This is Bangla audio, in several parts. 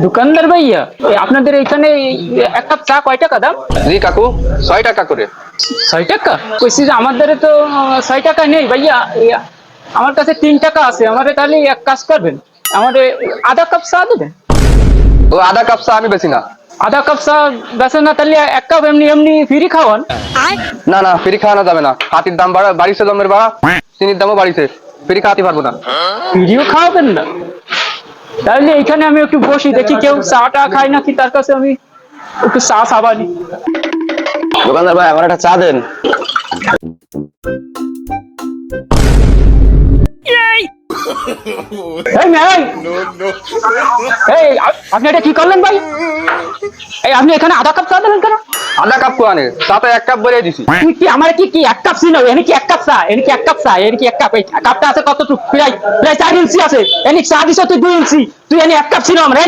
দোকানদার ভাইয়া, আপনাদের এখানে এক কাপ চা কয় টাকা দাম? জি কাকু, 6 টাকা করে। 6 টাকা? কইছি যে আমাদের তো 6 টাকা নেই ভাইয়া, আমার কাছে 3 টাকা আছে। আমাদের তাহলে এক কাজ করবেন, আমাদের আধা কাপ চা দেবেন। ও আধা কাপ চা আমি বেশি না। আধা কাপ চা বেচেন না, তাহলে এক কাপ এমনি এমনি ফ্রি খাওয়ান। না না, ফ্রি খাওয়ানো যাবে না। হাতির দাম বাড়িছে, জমের বাড়া, চিনির দামও বাড়িছে, ফ্রি খাওয়াতে পারবো না। ফ্রিও খাওয়াবেন না? তাহলে এইখানে আমি একটু বসি, দেখি কেউ চাটা খায় নাকি, তার কাছে আমি একটু চা খাবানি। দোকানদার ভাই, আমার একটা চা দেন। আপনি এটা কি করলেন ভাই? আপনি এখানে আধা কাপ চা দেবেন কেন? আধা কাপ কোয়ানে চাতে 1 কাপ ভরে দিছি। কি আমার কি এক কাপ ছিল? এনে কি এক কাপ চা? এনে কি এক কাপ চা? এনে কি এক কাপ? এই কাপটা আছে কতটুকু? প্রায় 4 ইঞ্চি আছে। এনে চা দিছ তুই 2 ইঞ্চি, তুই এনে এক কাপ ছিল আমরা।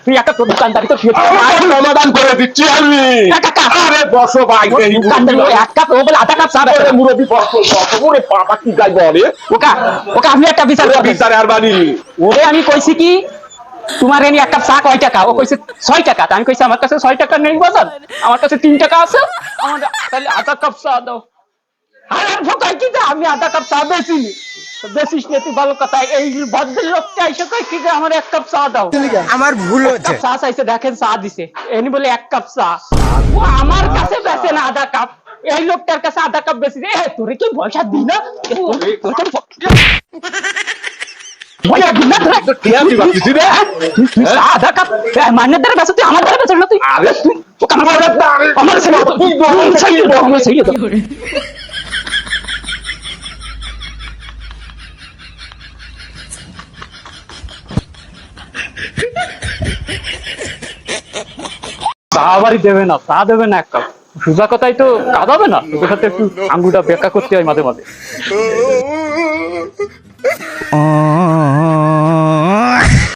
তুই একটা তোর দোকানদারি তো সমাধান করে দিচ্ছি আমি। আরে বসো ভাই, এক কাপ ও বলে আধা কাপ চা দেবে। মুরব্বী বসো বসো, ওরে বাবা কি গাই বলে। ওকা ওকা আপনি একটা বিচার করবেন। বিচার আর বানি ওরে আমি কইছি কি তোমার এনে এক কাপ চা কয় টাকা? ও কইছে 6 টাকা। আমি কইছি আমার কাছে 6 টাকা নেই বাজার, আমার কাছে 3 টাকা আছে, আমার তাহলে আধা কাপ চা দাও। আরে ভোকাই কি, আমি আধা কাপ চা বেচিনি। বেচিস না তুই, ভালো কথা। এই ভদ্রলোকটা এসে কই কি যে আমার এক কাপ চা দাও। আমার ভুল হচ্ছে। চা চাইছে, দেখেন চা দিছে, এনি বলে এক কাপ চা। ও আমার কাছে বেচে না আধা কাপ, এই লোকটার কাছে আধা কাপ বেচিছে। তোরে কি পয়সা দি না? আধা কাপ মান্যের দ্বারা বেচা, তুই আমার দ্বারা বেচা না? তুই চা বাড়ি দেবে না, চা দেবে না এক কাপ। সোজা কথাই তো কাঁদাবে না, তোর সাথে একটু আঙ্গুলটা বেঁকা করতে হয় মাঝে মাঝে।